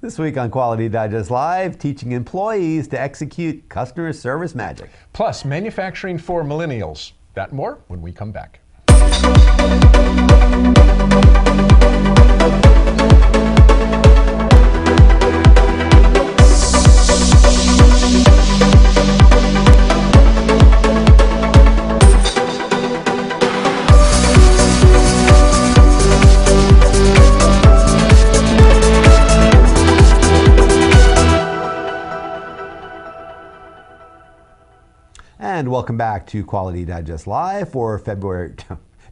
This week on Quality Digest Live, teaching employees to execute customer service magic. Plus, manufacturing for millennials. That and more when we come back. And welcome back to Quality Digest Live for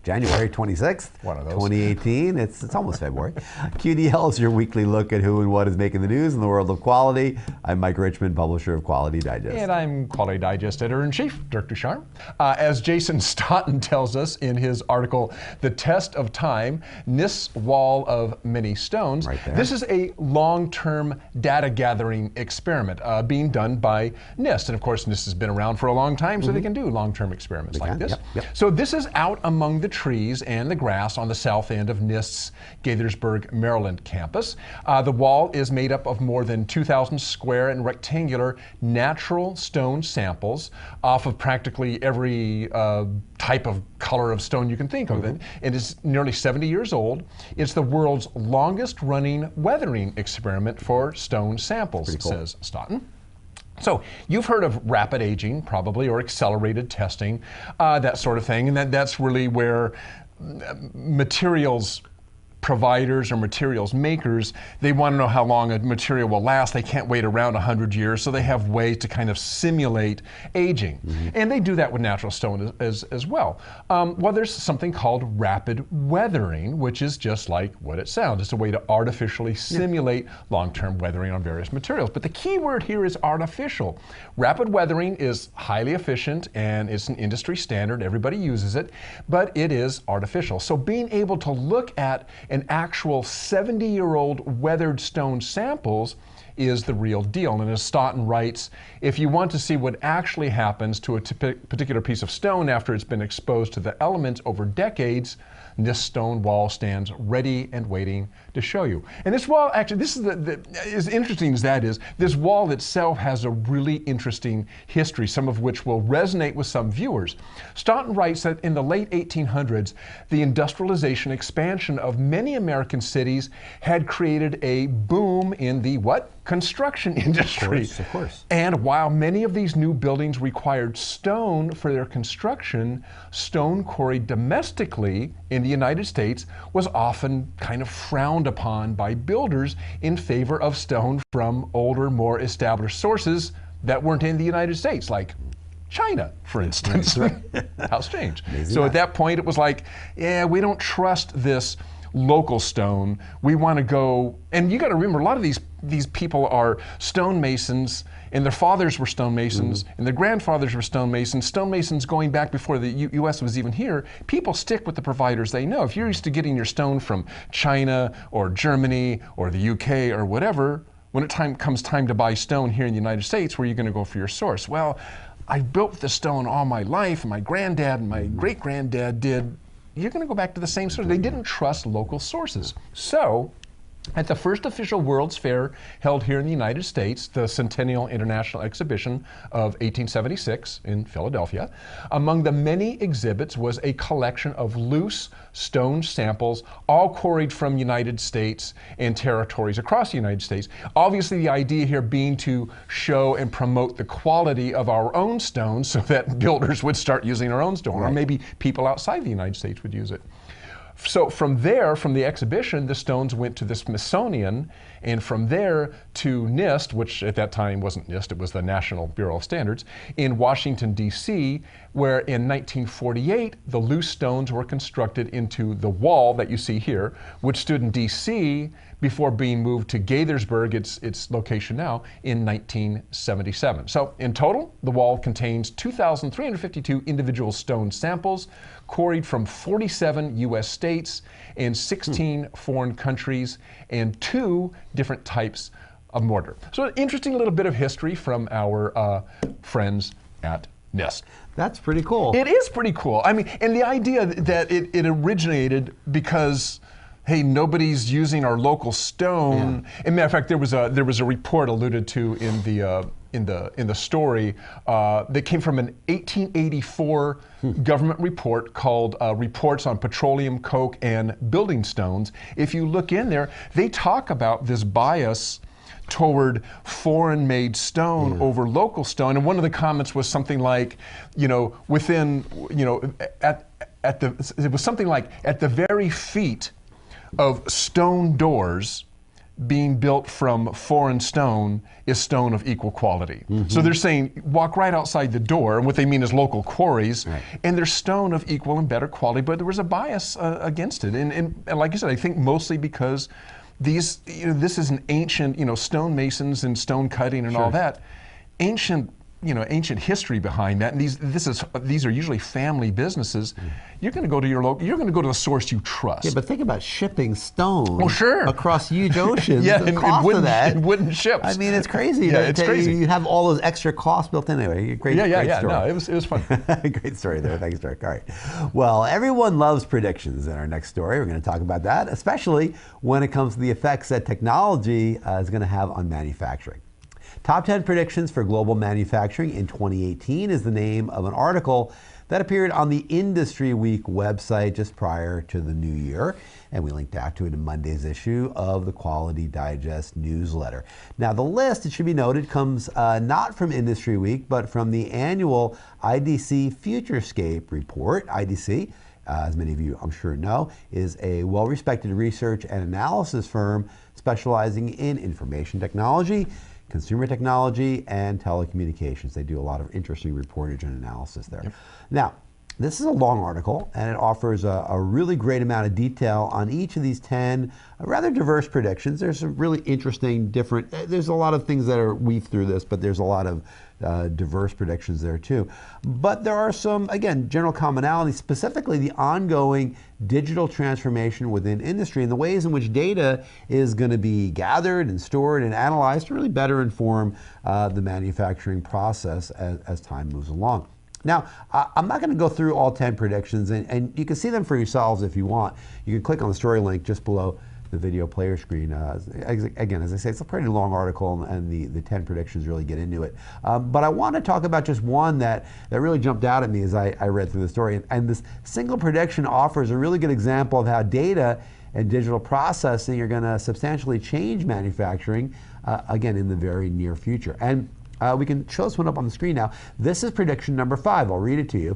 January 26th, One of those. 2018. It's almost February. QDL is your weekly look at who and what is making the news in the world of quality. I'm Mike Richmond, publisher of Quality Digest. And I'm Quality Digest Editor-in-Chief, Dirk Ducharme. As Jason Stoughton tells us in his article, The Test of Time, NIST's Wall of Many Stones. Right there. This is a long-term data gathering experiment being done by NIST. And of course, NIST has been around for a long time, so they can do long-term experiments like this. Yep. So this is out among the trees and the grass on the south end of NIST's Gaithersburg, Maryland campus. The wall is made up of more than 2,000 square and rectangular natural stone samples off of practically every type of color of stone you can think of. It is nearly 70 years old. It's the world's longest running weathering experiment for stone samples, says Stoughton. So you've heard of rapid aging, probably, or accelerated testing, that sort of thing, and that's really where materials providers or materials makers, they want to know how long a material will last. They can't wait around 100 years, so they have ways to kind of simulate aging. And they do that with natural stone as well. Well, there's something called rapid weathering, which is just like what it sounds. It's a way to artificially simulate long-term weathering on various materials. But the key word here is artificial. Rapid weathering is highly efficient and it's an industry standard. Everybody uses it, but it is artificial. So being able to look at an actual 70-year-old weathered stone samples is the real deal. And as Stoughton writes, if you want to see what actually happens to a particular piece of stone after it's been exposed to the elements over decades, this stone wall stands ready and waiting to show you. And this wall, actually, this is as interesting as that is, this wall itself has a really interesting history, some of which will resonate with some viewers. Stoughton writes that in the late 1800s, the industrialization expansion of many American cities had created a boom in the what? Construction industry. Of course. And while many of these new buildings required stone for their construction, stone quarried domestically in the United States was often kind of frowned upon by builders in favor of stone from older, more established sources that weren't in the United States, like China, for instance. How strange. So at that point, it was like, yeah, we don't trust this local stone. We want to go, and you got to remember, a lot of these people are stonemasons, and their fathers were stonemasons, and their grandfathers were stonemasons going back before the U.S. was even here. People stick with the providers they know. If you're used to getting your stone from China or Germany or the UK or whatever, when it comes time to buy stone here in the United States, where are you going to go for your source? Well, I built the stone all my life, and my granddad and my great-granddad did. You're going to go back to the same source. They didn't trust local sources. So, at the first official World's Fair held here in the United States, the Centennial International Exhibition of 1876 in Philadelphia, among the many exhibits was a collection of loose stone samples, all quarried from United States and territories across the United States. Obviously, the idea here being to show and promote the quality of our own stones so that builders would start using our own stone, or maybe people outside the United States would use it. So from there, from the exhibition, the stones went to the Smithsonian, and from there to NIST, which at that time wasn't NIST, it was the National Bureau of Standards, in Washington, D.C., where in 1948, the loose stones were constructed into the wall that you see here, which stood in D.C. before being moved to Gaithersburg, its location now, in 1977. So in total, the wall contains 2,352 individual stone samples, quarried from 47 U.S. states and 16 foreign countries, and 2 different types of mortar. So an interesting little bit of history from our friends at NIST. That's pretty cool. It is pretty cool. I mean, and the idea that it originated because hey, nobody's using our local stone. Yeah. As a matter of fact, there was a report alluded to in the story that came from an 1884 government report called Reports on Petroleum, Coke, and Building Stones. If you look in there, they talk about this bias toward foreign-made stone over local stone. And one of the comments was something like, it was something like at the very feet of stone doors being built from foreign stone is stone of equal quality. So they're saying walk right outside the door, and what they mean is local quarries, and they're stone of equal and better quality, but there was a bias against it. And like I said, I think mostly because this is an ancient, stonemasons and stone cutting and all that, ancient history behind that. And these are usually family businesses. You're going to go to you're going to go to the source you trust. Yeah, but think about shipping stone across huge oceans. Yeah, the cost of that. In wooden ships. I mean, it's crazy. Yeah, it's crazy. You have all those extra costs built in anyway. Great story. No, it was fun. Great story there. Thanks, Dirk. All right. Well, everyone loves predictions. In our next story, we're going to talk about that, especially when it comes to the effects that technology is going to have on manufacturing. Top 10 predictions for global manufacturing in 2018 is the name of an article that appeared on the Industry Week website just prior to the new year. And we linked out to it in Monday's issue of the Quality Digest newsletter. Now, the list, it should be noted, comes not from Industry Week, but from the annual IDC Futurescape report. IDC, as many of you I'm sure know, is a well-respected research and analysis firm specializing in information technology, consumer technology, and telecommunications. They do a lot of interesting reportage and analysis there. Now, this is a long article, and it offers a really great amount of detail on each of these 10 rather diverse predictions. There's some really interesting, there's a lot of things that are weaved through this, but there's a lot of diverse predictions there too. But there are some, again, general commonalities, specifically the ongoing digital transformation within industry and the ways in which data is going to be gathered and stored and analyzed to really better inform the manufacturing process as time moves along. Now, I'm not going to go through all 10 predictions, and you can see them for yourselves if you want. You can click on the story link just below the video player screen. Again, as I say, it's a pretty long article, and the 10 predictions really get into it. But I want to talk about just one that really jumped out at me as I read through the story. And this single prediction offers a really good example of how data and digital processing are going to substantially change manufacturing, again, in the very near future. And we can show this one up on the screen now. This is prediction number 5. I'll read it to you.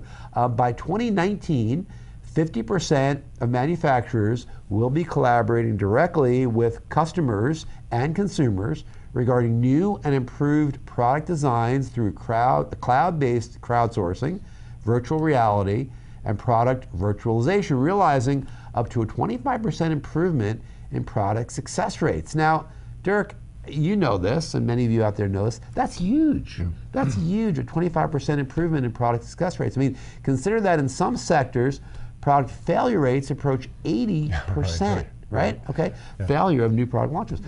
By 2019, 50% of manufacturers will be collaborating directly with customers and consumers regarding new and improved product designs through cloud-based crowdsourcing, virtual reality, and product virtualization, realizing up to a 25% improvement in product success rates. Now, Dirk, you know this, and many of you out there know this. That's huge. That's huge, a 25% improvement in product success rates. I mean, consider that in some sectors, product failure rates approach 80%, right? Okay, failure of new product launches.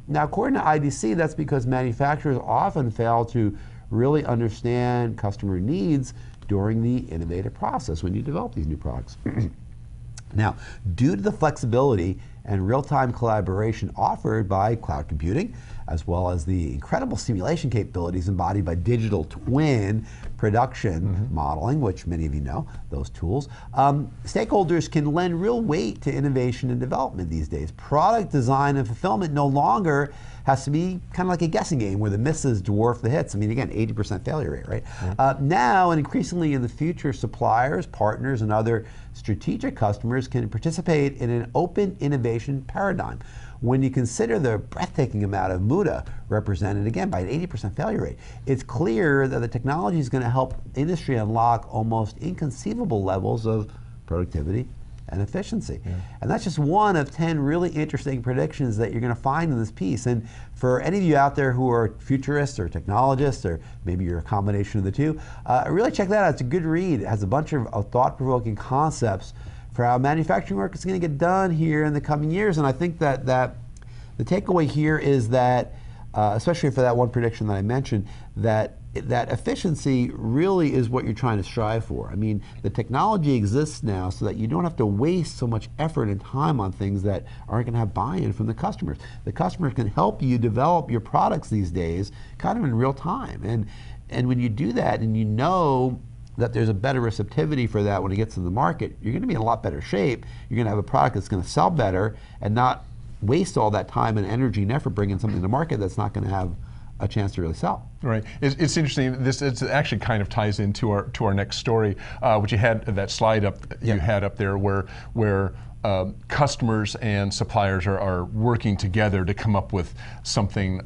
Now, according to IDC, that's because manufacturers often fail to really understand customer needs during the innovative process when you develop these new products. Now, due to the flexibility and real-time collaboration offered by cloud computing, as well as the incredible simulation capabilities embodied by digital twin production modeling, which many of you know, those tools, stakeholders can lend real weight to innovation and development these days. Product design and fulfillment no longer has to be kind of like a guessing game where the misses dwarf the hits. I mean, again, 80% failure rate, right? Now, and increasingly in the future, suppliers, partners, and other strategic customers can participate in an open innovation paradigm. When you consider the breathtaking amount of muda represented, again, by an 80% failure rate, it's clear that the technology is going to help industry unlock almost inconceivable levels of productivity and efficiency. And that's just one of 10 really interesting predictions that you're going to find in this piece. And for any of you out there who are futurists or technologists, or maybe you're a combination of the two, really check that out. It's a good read. It has a bunch of thought-provoking concepts for how manufacturing work is going to get done here in the coming years. And I think that the takeaway here is that, especially for that one prediction that I mentioned, that that efficiency really is what you're trying to strive for. I mean, the technology exists now so that you don't have to waste so much effort and time on things that aren't going to have buy-in from the customers. The customers can help you develop your products these days kind of in real time. And when you do that and you know that there's a better receptivity for that when it gets to the market, you're going to be in a lot better shape. You're going to have a product that's going to sell better and not waste all that time and energy and effort bringing something to market that's not going to have a chance to really sell. Right. It's interesting. It actually kind of ties into our next story, which you had that slide up. You had up there where customers and suppliers are working together to come up with something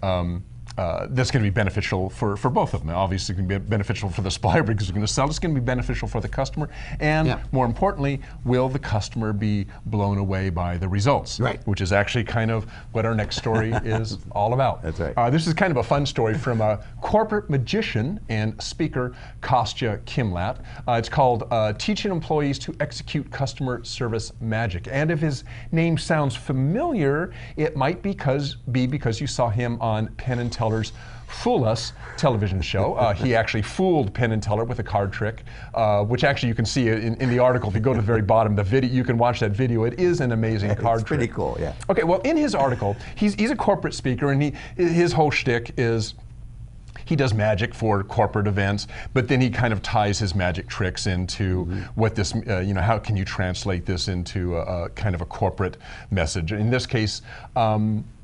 that's going to be beneficial for both of them. Obviously, it's going to be beneficial for the supplier because it's going to sell. It's going to be beneficial for the customer, and more importantly, will the customer be blown away by the results? Right. Which is actually kind of what our next story is all about. That's right. This is kind of a fun story from a corporate magician and speaker, Kostya Kimlat. It's called Teaching Employees to Execute Customer Service Magic. And if his name sounds familiar, it might be because you saw him on Penn and Teller's Fool Us television show. He actually fooled Penn and Teller with a card trick, which actually you can see in the article. If you go to the very bottom, the video, you can watch that video. It is an amazing card trick. It's pretty cool, yeah. Okay, well, in his article, he's a corporate speaker, and his whole shtick is he does magic for corporate events, but then he kind of ties his magic tricks into what this, how can you translate this into a kind of a corporate message? In this case,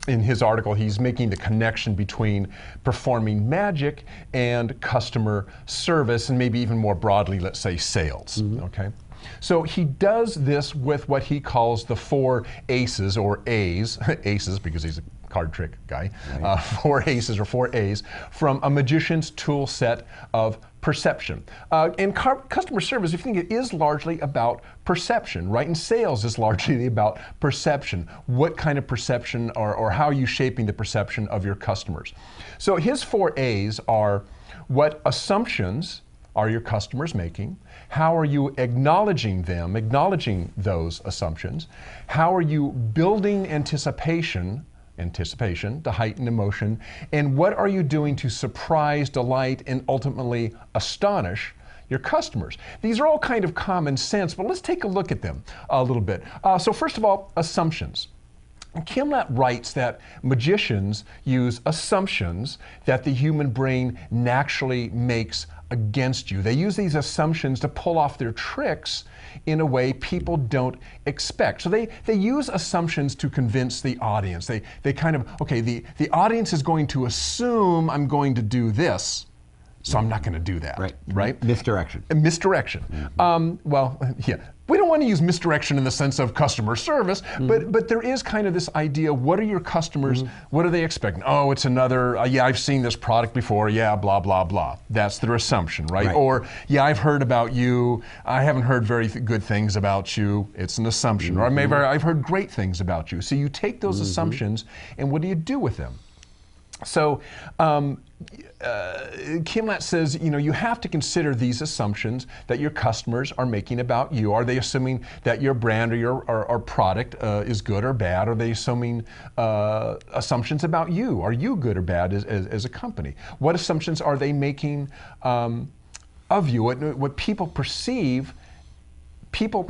in his article, he's making the connection between performing magic and customer service, and maybe even more broadly, let's say sales, okay? So he does this with what he calls the 4 ACEs, or A's, ACEs because he's a card trick guy, right. 4 ACEs or 4 A's from a magician's tool set of perception. In customer service, if you think it is largely about perception, right? And sales is largely about perception. What kind of perception or how are you shaping the perception of your customers? So his 4 A's are: what assumptions are your customers making? How are you acknowledging them, acknowledging those assumptions? How are you building anticipation to heighten emotion? And what are you doing to surprise, delight, and ultimately astonish your customers? These are all kind of common sense, but let's take a look at them a little bit. So first of all, assumptions. Kimlat writes that magicians use assumptions that the human brain naturally makes against you. They use these assumptions to pull off their tricks in a way people don't expect. So they use assumptions to convince the audience. They kind of, okay, the audience is going to assume I'm going to do this, so I'm not going to do that. Right? Misdirection. Misdirection. Well, yeah. We don't want to use misdirection in the sense of customer service, but there is kind of this idea: what are your customers, what are they expecting? Oh, it's another, yeah, I've seen this product before, yeah, blah, blah, blah. That's their assumption, right? Or, yeah, I've heard about you, I haven't heard very good things about you, it's an assumption. Or maybe I've heard great things about you. So you take those assumptions, and what do you do with them? So Kimlat says, you have to consider these assumptions that your customers are making about you. Are they assuming that your brand or your or product is good or bad? Are they assuming assumptions about you? Are you good or bad as a company? What assumptions are they making of you? What people perceive? People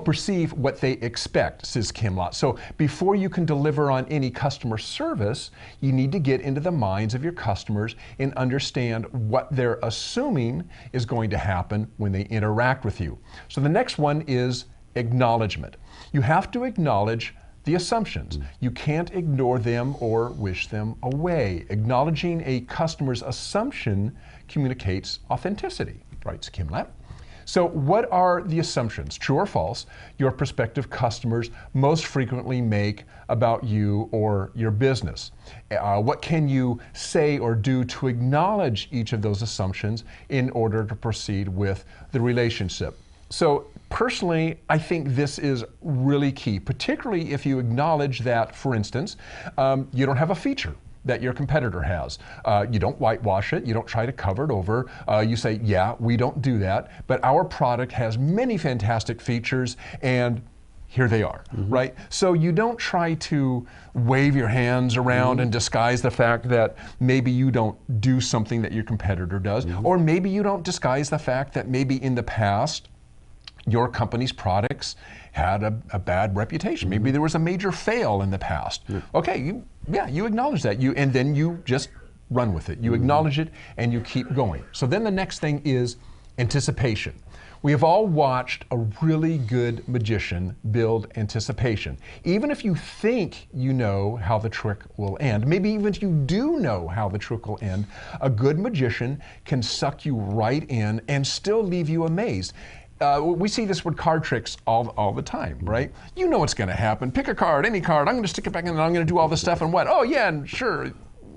perceive what they expect, says Kimlat. So before you can deliver on any customer service, you need to get into the minds of your customers and understand what they're assuming is going to happen when they interact with you. So the next one is acknowledgement. You have to acknowledge the assumptions. You can't ignore them or wish them away. Acknowledging a customer's assumption communicates authenticity, writes Kimlat. So what are the assumptions, true or false, your prospective customers most frequently make about you or your business? What can you say or do to acknowledge each of those assumptions in order to proceed with the relationship? So personally, I think this is really key, particularly if you acknowledge that, for instance, you don't have a feature that your competitor has. You don't whitewash it, you don't try to cover it over. You say, yeah, we don't do that, but our product has many fantastic features, and here they are, right? So you don't try to wave your hands around and disguise the fact that maybe you don't do something that your competitor does, or maybe you don't disguise the fact that maybe in the past your company's products had a bad reputation. Maybe there was a major fail in the past. Okay, you acknowledge that, and then you just run with it. You acknowledge it and you keep going. So then the next thing is anticipation. We have all watched a really good magician build anticipation. Even if you think you know how the trick will end, maybe even if you do know how the trick will end, a good magician can suck you right in and still leave you amazed. We see this with card tricks all the time, right? You know what's going to happen. Pick a card, any card. I'm going to stick it back in and I'm going to do all this stuff and what? Oh yeah, and sure,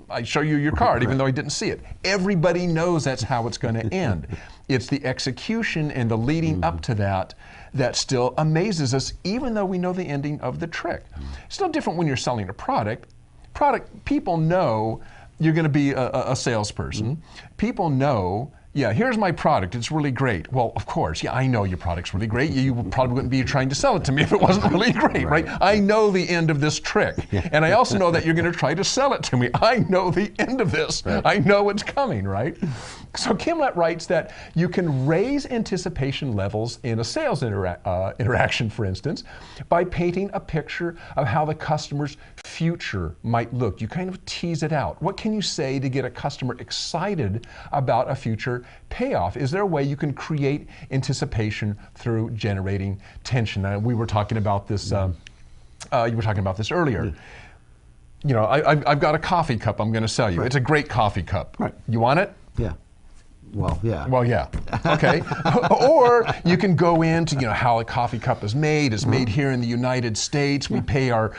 I show you your card even though I didn't see it. Everybody knows that's how it's going to end. It's the execution and the leading up to that that still amazes us, even though we know the ending of the trick. It's no different when you're selling a product. People know you're going to be a salesperson. People know, yeah, here's my product, it's really great. Well, of course, yeah, I know your product's really great. You probably wouldn't be trying to sell it to me if it wasn't really great, right? I know the end of this trick. And I also know that you're going to try to sell it to me. I know the end of this. I know it's coming, right? So Kimlat writes that you can raise anticipation levels in a sales interaction, for instance, by painting a picture of how the customer's future might look. You kind of tease it out. What can you say to get a customer excited about a future payoff? Is there a way you can create anticipation through generating tension? We were talking about this, you were talking about this earlier. You know, I've got a coffee cup I'm going to sell you. It's a great coffee cup. You want it? Yeah. Well, yeah. Well, yeah. Okay. Or you can go into, you know, how a coffee cup is made. It's made here in the United States. We pay our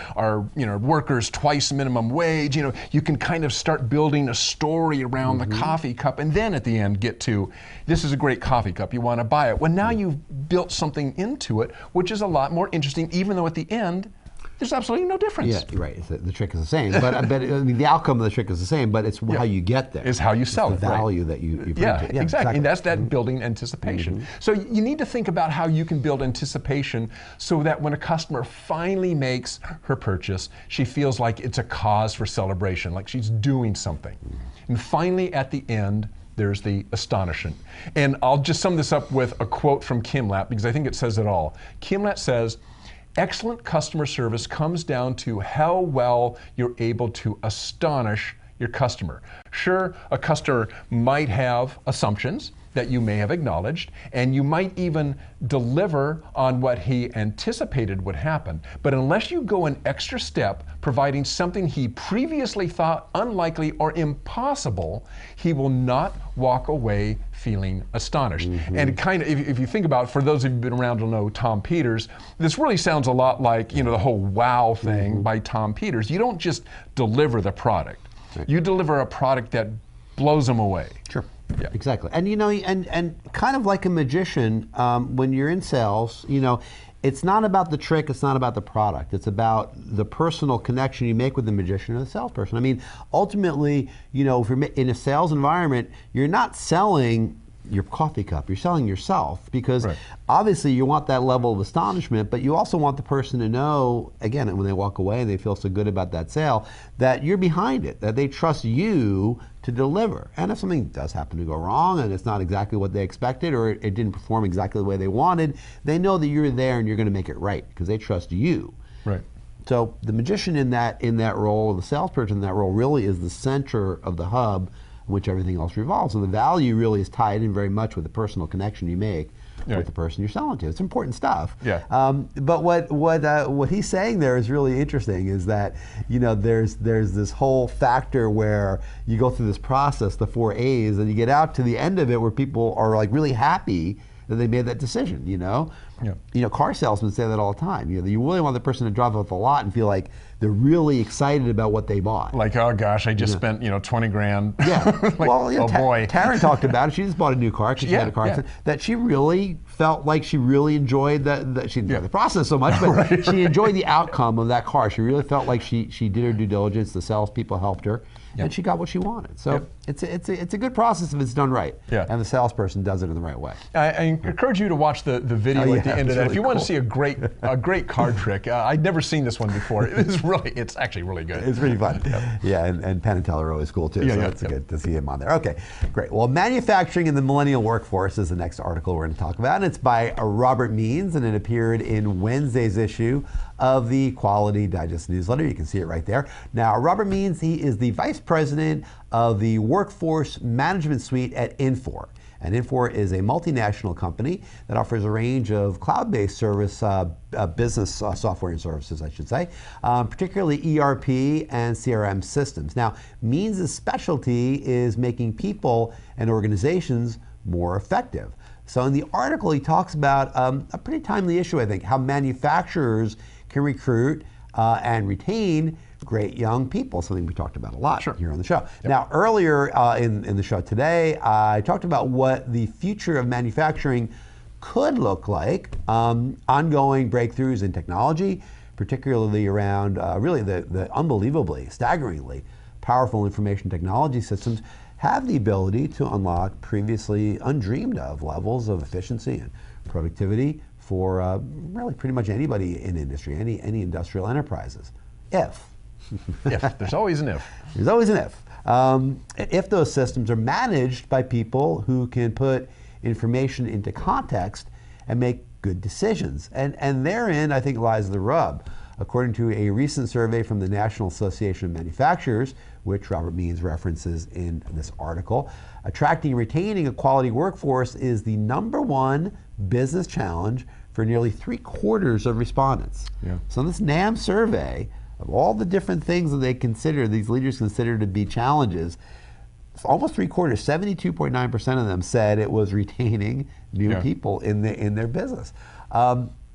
workers twice minimum wage. You know, you can kind of start building a story around the coffee cup, and then at the end get to, this is a great coffee cup. You want to buy it. Well, now you've built something into it, which is a lot more interesting, even though at the end there's absolutely no difference. Yeah, right. The trick is the same, but I mean, the outcome of the trick is the same, but it's how you get there. It's how you sell it. The value that you bring to it. Yeah, exactly. And that's that building anticipation. So you need to think about how you can build anticipation so that when a customer finally makes her purchase, she feels like it's a cause for celebration, like she's doing something. And finally, at the end, there's the astonishment. And I'll just sum this up with a quote from Kimlat because I think it says it all. Kimlat says, excellent customer service comes down to how well you're able to astonish your customer. Sure, a customer might have assumptions that you may have acknowledged, and you might even deliver on what he anticipated would happen. But unless you go an extra step, providing something he previously thought unlikely or impossible, he will not walk away feeling astonished. And kind of, if you think about it, for those of you who've been around to know Tom Peters, this really sounds a lot like, you know, the whole wow thing by Tom Peters. You don't just deliver the product. You deliver a product that blows them away. Sure. Yeah. Exactly. And you know, and kind of like a magician, when you're in sales, you know, it's not about the trick, it's not about the product. It's about the personal connection you make with the magician and the salesperson. I mean, ultimately, you know, if you're in a sales environment, you're not selling your coffee cup, you're selling yourself, because obviously you want that level of astonishment, but you also want the person to know, again, when they walk away and they feel so good about that sale, that you're behind it, that they trust you to deliver. And if something does happen to go wrong and it's not exactly what they expected, or it didn't perform exactly the way they wanted, they know that you're there and you're going to make it right because they trust you. Right. So the magician in that role, the salesperson in that role, really is the center of the hub in which everything else revolves. And the value really is tied in very much with the personal connection you make with the person you're selling to. It's important stuff. Yeah. But what he's saying there is really interesting, is that, you know, there's this whole factor where you go through this process, the 4 A's, and you get out to the end of it where people are like really happy that they made that decision, you know? You know, car salesmen say that all the time. You know, you really want the person to drive off the lot and feel like they're really excited about what they bought. Like, oh gosh, I just spent 20 grand. Yeah. Like, well, oh boy. Taryn talked about it. She just bought a new car because she had a car accident, that she really felt like she really enjoyed she didn't enjoy the process so much, but she enjoyed the outcome of that car. She really felt like she did her due diligence. The salespeople helped her, and she got what she wanted. So it's a good process if it's done right, and the salesperson does it in the right way. I encourage you to watch the video at the end of that. Really if you want to see a great card trick, I'd never seen this one before. It's actually really good. It's pretty fun. Yeah, and Penn and Teller are always cool too. So it's good to see him on there. Okay, great. Well, manufacturing in the millennial workforce is the next article we're going to talk about, and it's by Robert Means, and it appeared in Wednesday's issue of the Quality Digest newsletter. You can see it right there. Now, Robert Means, he is the vice president of the Workforce Management Suite at Infor. And Infor is a multinational company that offers a range of cloud-based service, business software and services, I should say, particularly ERP and CRM systems. Now, Means' specialty is making people and organizations more effective. So in the article, he talks about a pretty timely issue, I think, how manufacturers can recruit and retain great young people, something we talked about a lot here on the show. Now, earlier in the show today, I talked about what the future of manufacturing could look like, ongoing breakthroughs in technology, particularly around really the unbelievably, staggeringly powerful information technology systems have the ability to unlock previously undreamed of levels of efficiency and productivity for really pretty much anybody in industry, any industrial enterprises. If there's always an if. There's always an if. If those systems are managed by people who can put information into context and make good decisions. And therein, I think, lies the rub. According to a recent survey from the National Association of Manufacturers, which Robert Means references in this article, attracting and retaining a quality workforce is the #1 business challenge for nearly 3/4 of respondents. So in this NAM survey, of all the different things that they consider, these leaders consider to be challenges, almost 3/4, 72.9% of them said it was retaining new people in their business.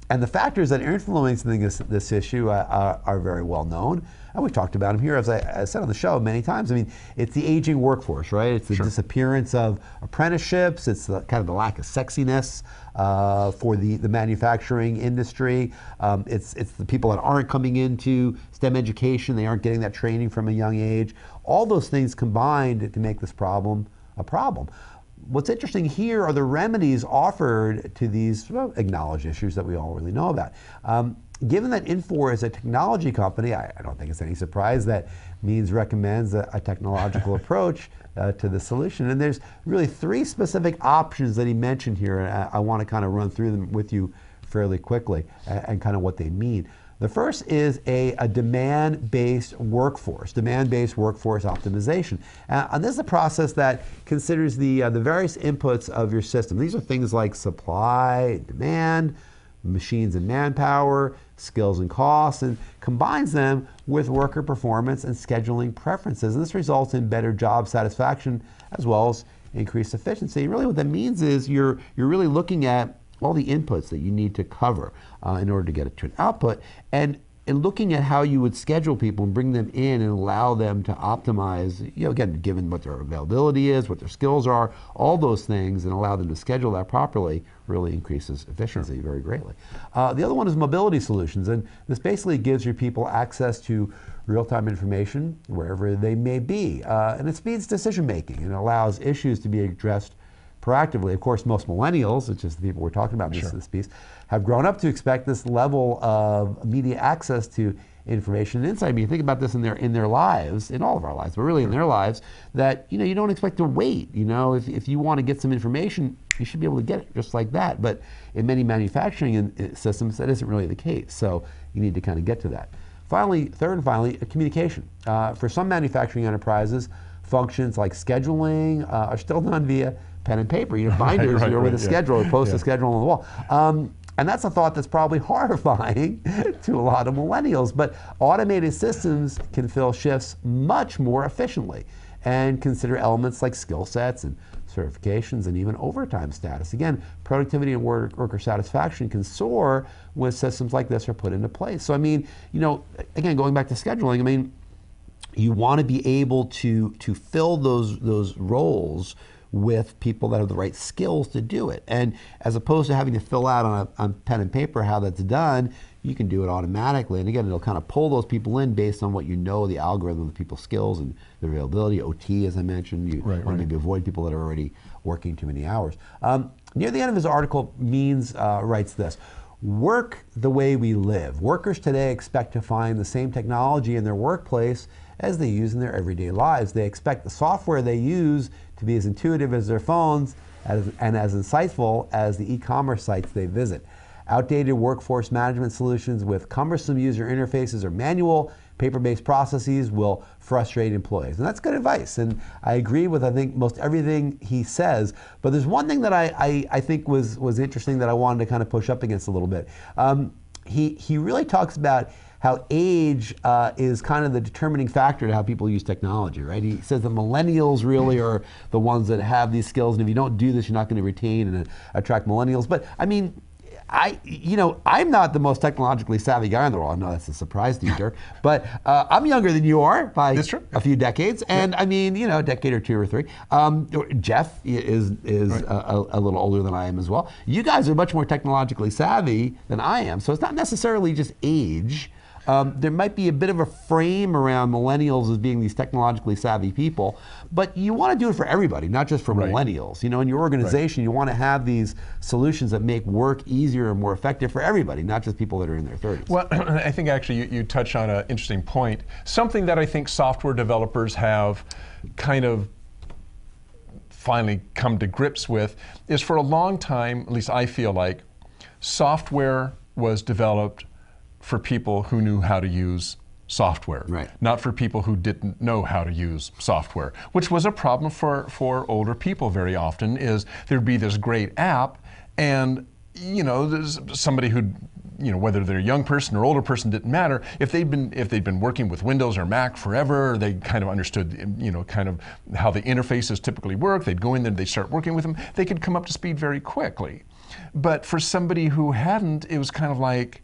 And the factors that are influencing this issue are very well known. And we've talked about them here, as I said on the show many times. I mean, it's the aging workforce, right? It's the disappearance of apprenticeships. It's kind of the lack of sexiness for the manufacturing industry. It's the people that aren't coming into STEM education. They aren't getting that training from a young age. All those things combined to make this problem a problem. What's interesting here are the remedies offered to these acknowledged issues that we all really know about. Given that Infor is a technology company, I don't think it's any surprise that Means recommends a technological approach to the solution. And there's really 3 specific options that he mentioned here, and I want to kind of run through them with you fairly quickly and kind of what they mean. The first is a demand-based workforce optimization. And this is a process that considers the various inputs of your system. These are things like supply, demand, machines and manpower, skills and costs, and combines them with worker performance and scheduling preferences. And this results in better job satisfaction as well as increased efficiency. And really what that means is you're really looking at all the inputs that you need to cover in order to get it to an output, and looking at how you would schedule people and bring them in and allow them to optimize, again, given what their availability is, what their skills are, all those things, and allow them to schedule that properly really increases efficiency very greatly. The other one is mobility solutions, and this basically gives your people access to real-time information wherever they may be, and it speeds decision making and allows issues to be addressed proactively. Of course, most millennials, which is the people we're talking about in this piece, have grown up to expect this level of immediate access to information and insight. I mean, you think about this in their lives, in all of our lives, but really in their lives, that you don't expect to wait. If you want to get some information, you should be able to get it just like that. But in many manufacturing systems, that isn't really the case. So you need to kind of get to that. Finally, third and finally, communication. For some manufacturing enterprises, functions like scheduling are still done via pen and paper, binders with a schedule, or post a schedule on the wall. And that's a thought that's probably horrifying to a lot of millennials, but automated systems can fill shifts much more efficiently. and consider elements like skill sets and certifications and even overtime status. Again, productivity and worker satisfaction can soar when systems like this are put into place. So I mean, you know, again, going back to scheduling, I mean, you want to be able to fill those roles with people that have the right skills to do it. And as opposed to having to fill out on pen and paper how that's done, you can do it automatically. And again, it'll kind of pull those people in based on what you know, the algorithm, the people's skills and their availability, OT, as I mentioned. You want to maybe avoid people that are already working too many hours. Near the end of his article, Means writes this: work the way we live. Workers today expect to find the same technology in their workplace as they use in their everyday lives. They expect the software they use to be as intuitive as their phones and as insightful as the e-commerce sites they visit. Outdated workforce management solutions with cumbersome user interfaces or manual, paper-based processes will frustrate employees. And that's good advice. And I agree with, I think, most everything he says. But there's one thing that I think was interesting that I wanted to kind of push up against a little bit. He really talks about how age is kind of the determining factor to how people use technology, right? He says the millennials really are the ones that have these skills, and if you don't do this, you're not going to retain and attract millennials. But I mean, I'm not the most technologically savvy guy in the world. I know that's a surprise to you, Dirk, but I'm younger than you are by a few decades, and I mean, a decade or two or three. Jeff is a little older than I am as well. You guys are much more technologically savvy than I am, so it's not necessarily just age. There might be a bit of a frame around millennials as being these technologically savvy people, but you want to do it for everybody, not just for millennials. In your organization, you want to have these solutions that make work easier and more effective for everybody, not just people that are in their 30s. Well, I think actually you touch on an interesting point. Something that I think software developers have kind of finally come to grips with is, for a long time, at least I feel like, software was developed for people who knew how to use software, not for people who didn't know how to use software, which was a problem for older people very often. Is there'd be this great app, and there's somebody who, whether they're a young person or older person, didn't matter. If they'd been working with Windows or Mac forever, they kind of understood, kind of how the interfaces typically work. They'd go in there, they'd start working with them. They could come up to speed very quickly. But for somebody who hadn't, it was kind of like,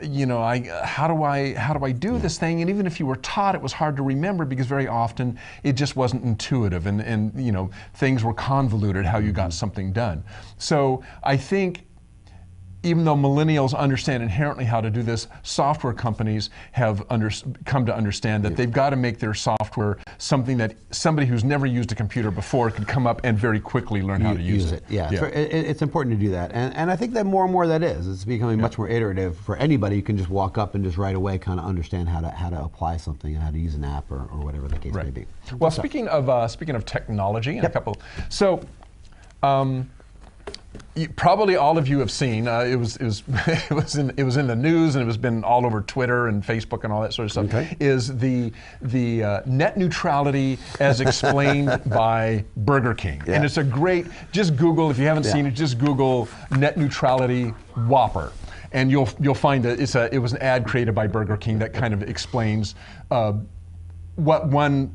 how do I do this thing? And even if you were taught, it was hard to remember because very often it just wasn't intuitive, and things were convoluted how you got something done. So I think, even though millennials understand inherently how to do this, software companies have come to understand that they've got to make their software something that somebody who's never used a computer before could come up and very quickly learn how to use it. It's important to do that. And I think that more and more that is. It's becoming much more iterative for anybody. You can just walk up and just right away kind of understand how to apply something and how to use an app or whatever the case may be. Well, speaking of technology, and a couple, so. Probably all of you have seen. It was in the news, and it was been all over Twitter and Facebook and all that sort of stuff. Is the net neutrality as explained by Burger King, and it's a great. Just Google, if you haven't seen it. Just Google net neutrality Whopper, and you'll find that it was an ad created by Burger King that kind of explains. What one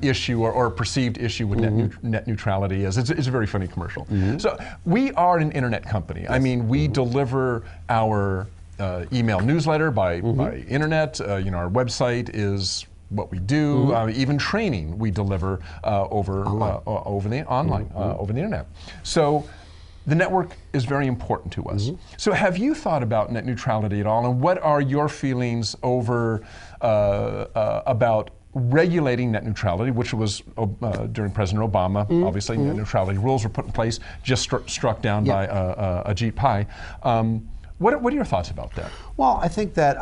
issue or perceived issue with net neutrality is. It's a very funny commercial. So we are an internet company. I mean, we deliver our email newsletter by internet. Our website is what we do. Even training we deliver over the internet. So the network is very important to us. So have you thought about net neutrality at all, and what are your feelings over about regulating net neutrality, which was during President Obama, obviously net neutrality rules were put in place, just struck down by Ajit Pai. What are your thoughts about that? Well, I think that,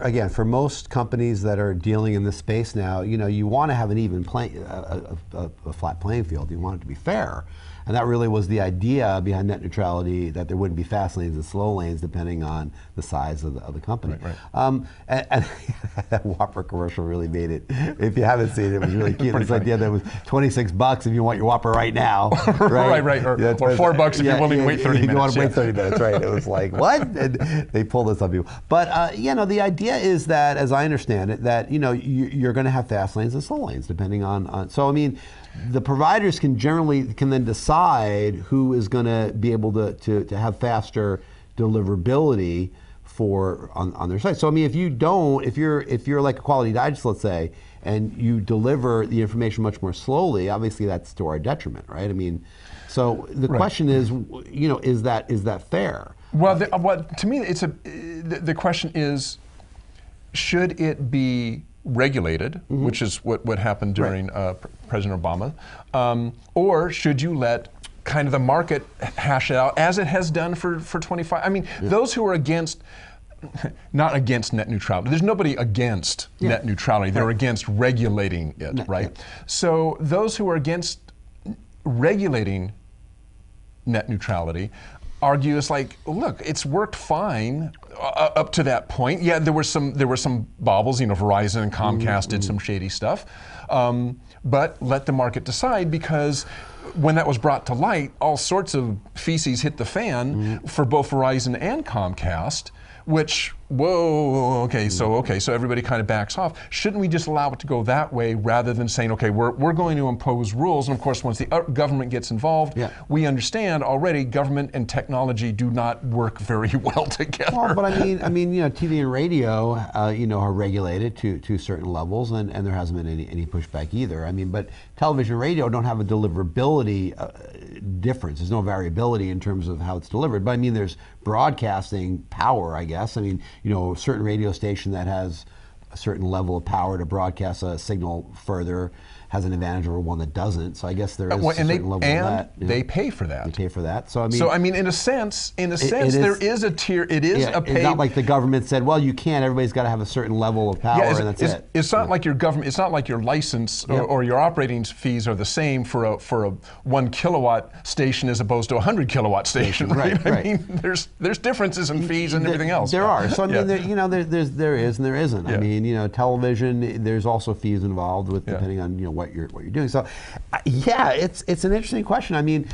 again, for most companies that are dealing in this space now, you want to have an even a flat playing field. You want it to be fair. And that really was the idea behind net neutrality, that there wouldn't be fast lanes and slow lanes depending on the size of the company. And that Whopper commercial really made it. If you haven't seen it, it was really cute. This idea that it was $26 if you want your Whopper right now. Or $4 if you're willing to wait 30 minutes. You want to wait 30 minutes, right. It was like, what? And they pull this on people. But you know, the idea is that, as I understand it, that you know you're going to have fast lanes and slow lanes depending on. So I mean, the providers can then decide who is going to be able to have faster deliverability on their site. So I mean, if you're like a Quality Digest, let's say, and you deliver the information much more slowly, obviously that's to our detriment, right? I mean, so the question is, you know, is that fair? Well, to me, the question is, should it be regulated, which is what happened during President Obama, or should you let kind of the market hash it out as it has done for 25? I mean, those who are against. Not against net neutrality. There's nobody against net neutrality. They're against regulating it, right? So those who are against regulating net neutrality argue it's like, look, it's worked fine up to that point. Yeah, there were some bobbles. You know, Verizon and Comcast did some shady stuff, but let the market decide, because when that was brought to light, all sorts of feces hit the fan for both Verizon and Comcast. Which, so everybody kind of backs off. Shouldn't we just allow it to go that way rather than saying, okay, we're going to impose rules? And of course, once the government gets involved, we understand already government and technology do not work very well together. Well, but I mean, you know, TV and radio, you know, are regulated to certain levels, and there hasn't been any pushback either. I mean, but television and radio don't have a deliverability difference. There's no variability in terms of how it's delivered. But I mean, there's broadcasting power, I guess. I mean, you know, a certain radio station that has a certain level of power to broadcast a signal further has an advantage over one that doesn't. So I guess there is a certain level of that. And they pay for that. They pay for that. So I mean, in a sense, there is a tier. It is a pay. It's not like the government said, well, you can't. Everybody's got to have a certain level of power, and that's it. It's not like your government. It's not like your license or your operating fees are the same for a 1 kilowatt station as opposed to a 100 kilowatt station, right? I mean, there's differences in fees and everything else. There are. So I mean, there is and there isn't. I mean, you know, television. There's also fees involved with depending on what you're doing. So, yeah, it's an interesting question. I mean,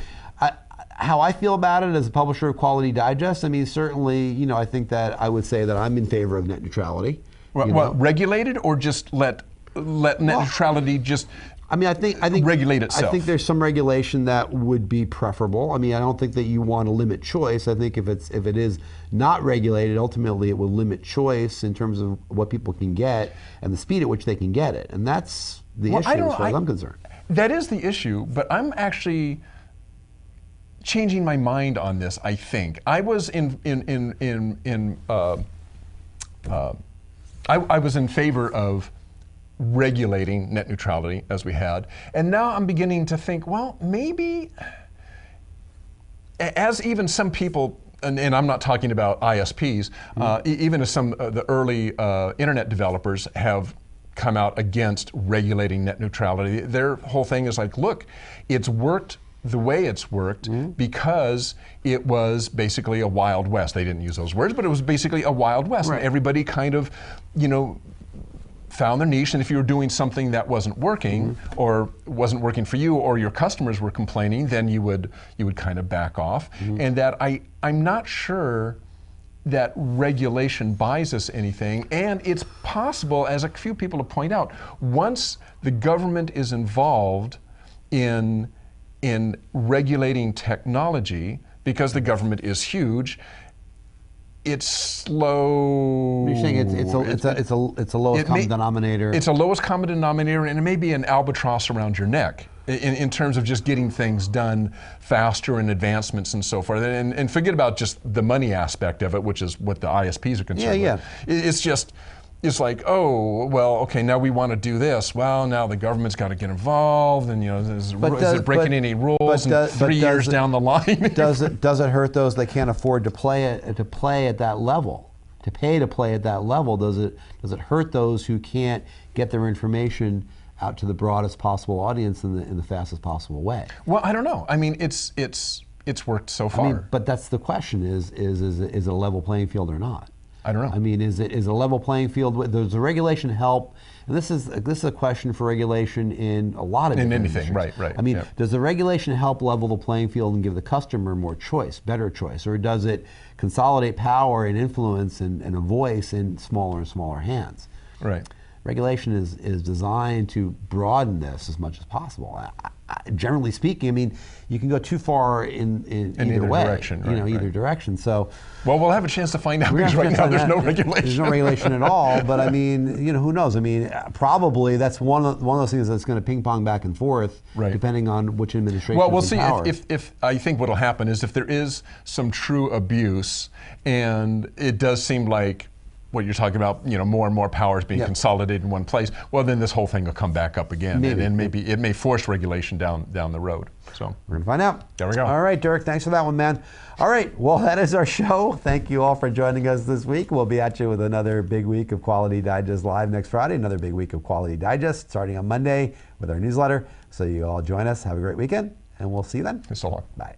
how I feel about it as a publisher of Quality Digest. I mean, certainly, you know, I think that I would say that I'm in favor of net neutrality. What, regulated, or just let net neutrality just? I mean, I think regulate itself. I think there's some regulation that would be preferable. I mean, I don't think that you want to limit choice. I think if it is not regulated, ultimately it will limit choice in terms of what people can get and the speed at which they can get it, and that's the issue as far as I'm concerned. That is the issue, but I'm actually changing my mind on this. I think I was I was in favor of regulating net neutrality as we had, and now I'm beginning to think, well, maybe, as even some people, and I'm not talking about ISPs, even as some the early internet developers have come out against regulating net neutrality. Their whole thing is like, look, it's worked the way it's worked because it was basically a Wild West. They didn't use those words, but it was basically a Wild West, and everybody kind of, you know, found their niche, and if you were doing something that wasn't working or wasn't working for you, or your customers were complaining, then you would kind of back off. And that I'm not sure that regulation buys us anything, and it's possible, as a few people have pointed out, once the government is involved in regulating technology, because the government is huge, it's slow. You're saying it's a lowest common denominator. It's a lowest common denominator, and it may be an albatross around your neck in terms of just getting things done faster and advancements and so forth. And forget about just the money aspect of it, which is what the ISPs are concerned with. It's just, it's like, oh, well, okay, now we want to do this. Well, now the government's got to get involved, and is it breaking any rules? And 3 years down the line, does it hurt those that can't afford to play at that level, to pay to play at that level? Does it hurt those who can't get their information out to the broadest possible audience in the fastest possible way? Well, I don't know. I mean, it's worked so far. I mean, but that's the question: is it a level playing field or not? I don't know. I mean, is a level playing field? Does the regulation help? And this is a question for regulation in a lot of different anything, industries. right. I mean, yeah. does the regulation help level the playing field and give the customer more choice, better choice, or does it consolidate power and influence and a voice in smaller and smaller hands? Right. Regulation is designed to broaden this as much as possible. Generally speaking, I mean, you can go too far in either way, direction, right, either direction. So, well, we'll have a chance to find out because right now there's no regulation. There's no regulation at all. But I mean, who knows? I mean, probably that's one of those things that's going to ping pong back and forth, depending on which administration. Well, we'll is see. in power. If I think what'll happen is if there is some true abuse, and it does seem like what you're talking about, more and more power is being consolidated in one place, well, then this whole thing will come back up again. And maybe it may force regulation down the road. So we're going to find out. There we go. All right, Dirk, thanks for that one, man. All right, well, that is our show. Thank you all for joining us this week. We'll be at you with another big week of Quality Digest Live next Friday, another big week of Quality Digest starting on Monday with our newsletter. So you all join us. Have a great weekend, and we'll see you then. So long. Bye.